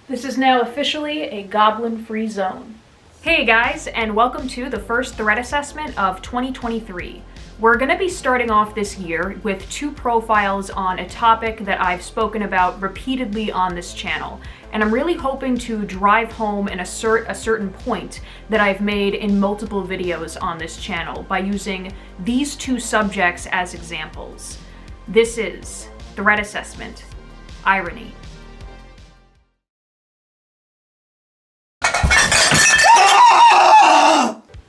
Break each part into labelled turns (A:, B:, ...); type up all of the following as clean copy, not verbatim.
A: This is now officially a goblin-free zone. Hey guys, and welcome to the first threat assessment of 2023. We're going to be starting off this year with 2 profiles on a topic that I've spoken about repeatedly on this channel, and I'm really hoping to drive home and assert a certain point that I've made in multiple videos on this channel by using these 2 subjects as examples. This is threat assessment, irony.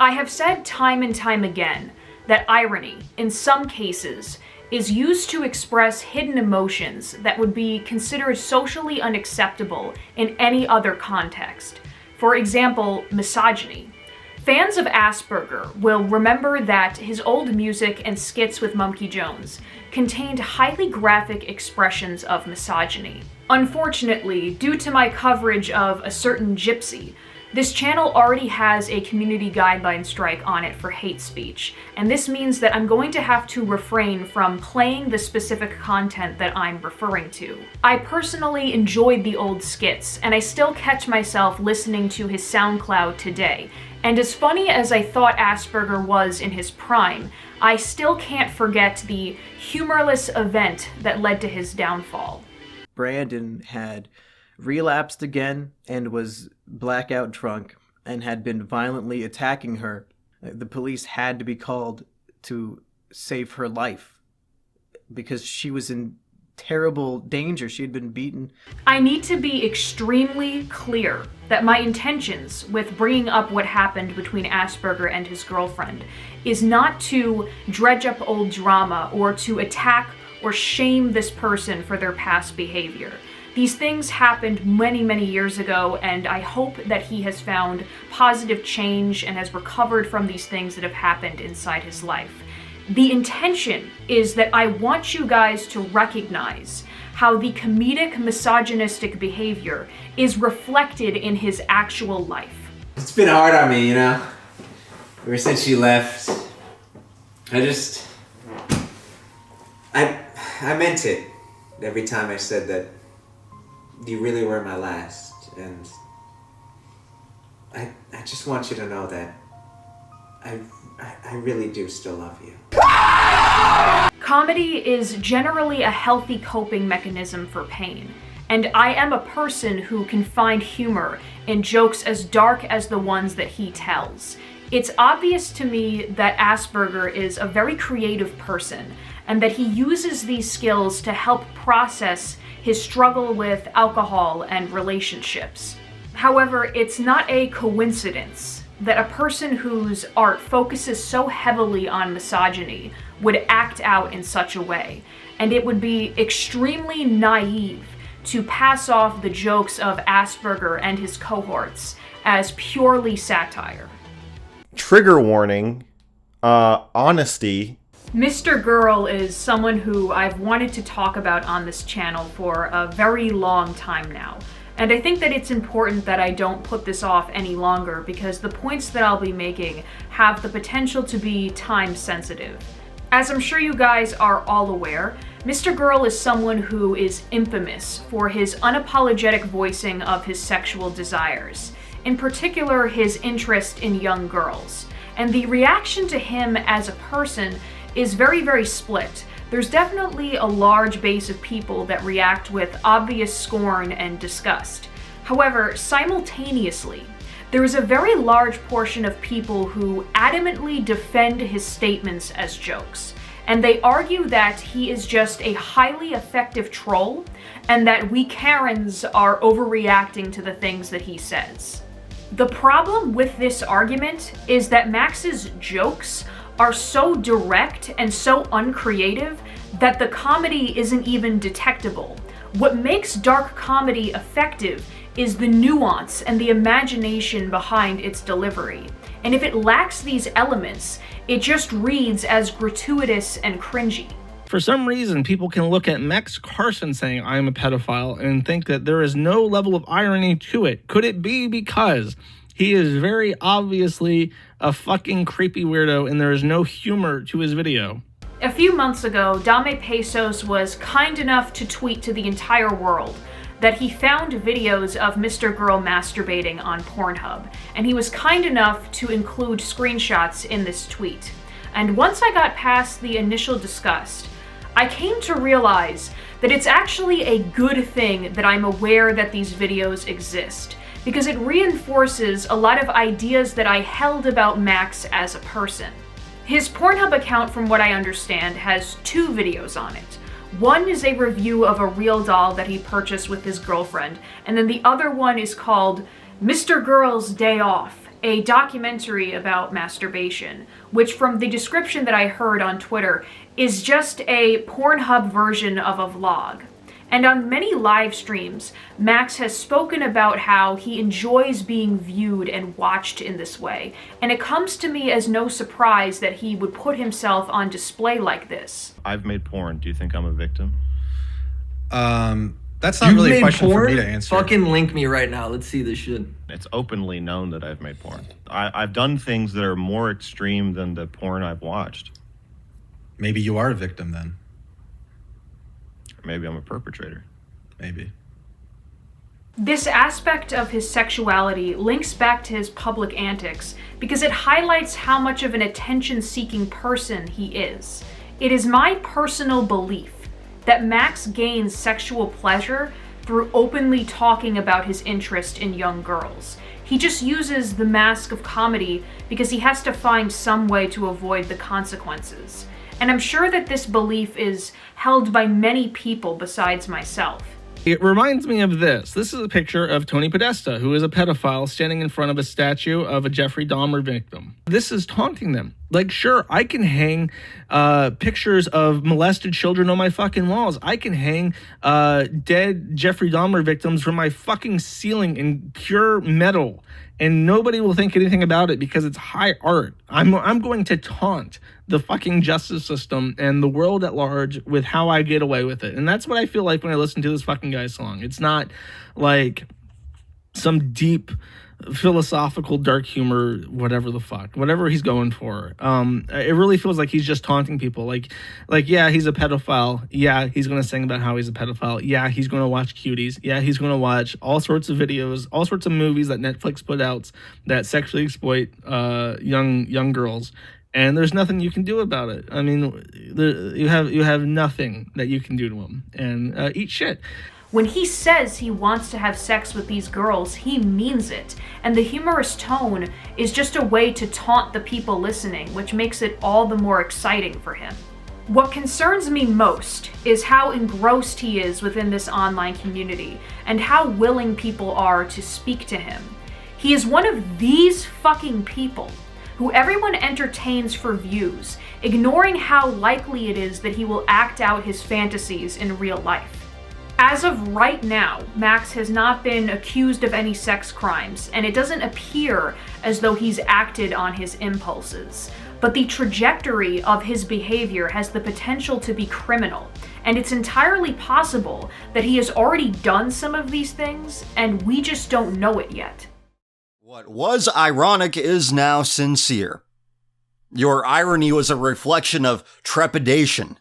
A: I have said time and time again that irony, in some cases, is used to express hidden emotions that would be considered socially unacceptable in any other context. For example, misogyny. Fans of Asperger will remember that his old music and skits with Monkey Jones contained highly graphic expressions of misogyny. Unfortunately, due to my coverage of A Certain Gypsy, this channel already has a community guideline strike on it for hate speech, and this means that I'm going to have to refrain from playing the specific content that I'm referring to. I personally enjoyed the old skits, and I still catch myself listening to his SoundCloud today, and as funny as I thought Asperger was in his prime, I still can't forget the humorless event that led to his downfall.
B: Brandon had relapsed again and was blackout drunk and had been violently attacking her. The police had to be called to save her life because she was in terrible danger. She had been beaten.
A: I need to be extremely clear that my intentions with bringing up what happened between Asperger and his girlfriend is not to dredge up old drama or to attack or shame this person for their past behavior. These things happened many, many years ago, and I hope that he has found positive change and has recovered from these things that have happened inside his life. The intention is that I want you guys to recognize how the comedic misogynistic behavior is reflected in his actual life.
C: It's been hard on me, ever since she left. I meant it every time I said that you really were my last, and I just want you to know that I really do still love you.
A: Comedy is generally a healthy coping mechanism for pain, and I am a person who can find humor in jokes as dark as the ones that he tells. It's obvious to me that Asperger is a very creative person, and that he uses these skills to help process his struggle with alcohol and relationships. However, it's not a coincidence that a person whose art focuses so heavily on misogyny would act out in such a way, and it would be extremely naive to pass off the jokes of Asperger and his cohorts as purely satire.
D: Trigger warning, honesty.
A: Mr.girl is someone who I've wanted to talk about on this channel for a very long time now. And I think that it's important that I don't put this off any longer because the points that I'll be making have the potential to be time sensitive. As I'm sure you guys are all aware, Mr.girl is someone who is infamous for his unapologetic voicing of his sexual desires, in particular his interest in young girls. And the reaction to him as a person is very, very split. There's definitely a large base of people that react with obvious scorn and disgust. However, simultaneously, there is a very large portion of people who adamantly defend his statements as jokes, and they argue that he is just a highly effective troll and that we Karens are overreacting to the things that he says. The problem with this argument is that Max's jokes are so direct and so uncreative that the comedy isn't even detectable. What makes dark comedy effective is the nuance and the imagination behind its delivery. And if it lacks these elements, it just reads as gratuitous and cringy.
E: For some reason, people can look at Max Carson saying, "I am a pedophile," and think that there is no level of irony to it. Could it be because he is very obviously a fucking creepy weirdo and there is no humor to his video?
A: A few months ago, Dame Pesos was kind enough to tweet to the entire world that he found videos of Mr.girl masturbating on Pornhub, and he was kind enough to include screenshots in this tweet. And once I got past the initial disgust, I came to realize that it's actually a good thing that I'm aware that these videos exist, because it reinforces a lot of ideas that I held about Max as a person. His Pornhub account, from what I understand, has 2 videos on it. One is a review of a real doll that he purchased with his girlfriend, and then the other one is called Mr. Girl's Day Off, a documentary about masturbation, which from the description that I heard on Twitter is just a Pornhub version of a vlog. And on many live streams, Max has spoken about how he enjoys being viewed and watched in this way, and it comes to me as no surprise that he would put himself on display like this.
D: I've made porn. Do you think I'm a victim?
F: That's not really a question for me to answer.
G: Fucking link me right now. Let's see this shit.
D: It's openly known that I've made porn. I've done things that are more extreme than the porn I've watched.
F: Maybe you are a victim then.
D: Or maybe I'm a perpetrator.
F: Maybe.
A: This aspect of his sexuality links back to his public antics because it highlights how much of an attention-seeking person he is. It is my personal belief that Max gains sexual pleasure through openly talking about his interest in young girls. He just uses the mask of comedy because he has to find some way to avoid the consequences. And I'm sure that this belief is held by many people besides myself.
E: It reminds me of this. This is a picture of Tony Podesta, who is a pedophile standing in front of a statue of a Jeffrey Dahmer victim. This is taunting them. Like, sure, I can hang pictures of molested children on my fucking walls. I can hang dead Jeffrey Dahmer victims from my fucking ceiling in pure metal, and nobody will think anything about it because it's high art. I'm going to taunt the fucking justice system and the world at large with how I get away with it. And that's what I feel like when I listen to this fucking guy's song. It's not like some deep philosophical dark humor, whatever the fuck, whatever he's going for. It really feels like he's just taunting people. Like, yeah, he's a pedophile. Yeah, he's going to sing about how he's a pedophile. Yeah, he's going to watch cuties. Yeah, he's going to watch all sorts of videos, all sorts of movies that Netflix put out that sexually exploit young girls. And there's nothing you can do about it. I mean, you have nothing that you can do to him. And eat shit.
A: When he says he wants to have sex with these girls, he means it. And the humorous tone is just a way to taunt the people listening, which makes it all the more exciting for him. What concerns me most is how engrossed he is within this online community and how willing people are to speak to him. He is one of these fucking people who everyone entertains for views, ignoring how likely it is that he will act out his fantasies in real life. As of right now, Max has not been accused of any sex crimes, and it doesn't appear as though he's acted on his impulses. But the trajectory of his behavior has the potential to be criminal, and it's entirely possible that he has already done some of these things, and we just don't know it yet.
H: What was ironic is now sincere. Your irony was a reflection of trepidation,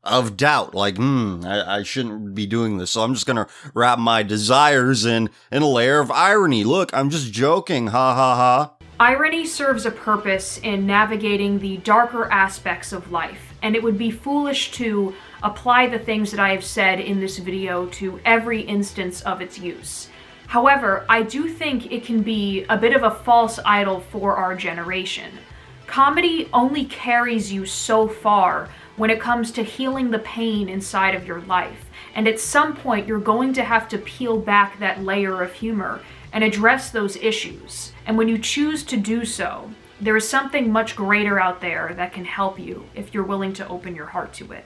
H: of doubt, like, I shouldn't be doing this, so I'm just gonna wrap my desires in a layer of irony. Look, I'm just joking, ha ha ha.
A: Irony serves a purpose in navigating the darker aspects of life, and it would be foolish to apply the things that I have said in this video to every instance of its use. However, I do think it can be a bit of a false idol for our generation. Comedy only carries you so far when it comes to healing the pain inside of your life, and at some point you're going to have to peel back that layer of humor and address those issues. And when you choose to do so, there is something much greater out there that can help you if you're willing to open your heart to it.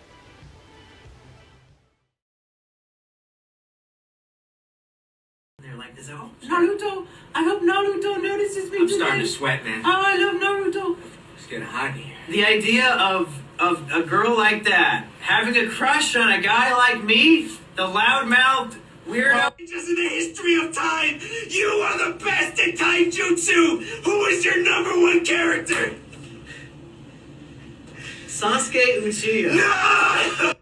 I: They're like this. Oh, Naruto! I hope Naruto notices me today.
C: I'm starting to sweat, man.
I: Oh, I love Naruto.
C: It's getting hot here.
I: The idea of a girl like that having a crush on a guy like me, the loudmouthed weirdo. Just in the history of time, you are the best at taijutsu. Who is your #1 character? Sasuke Uchiha. No!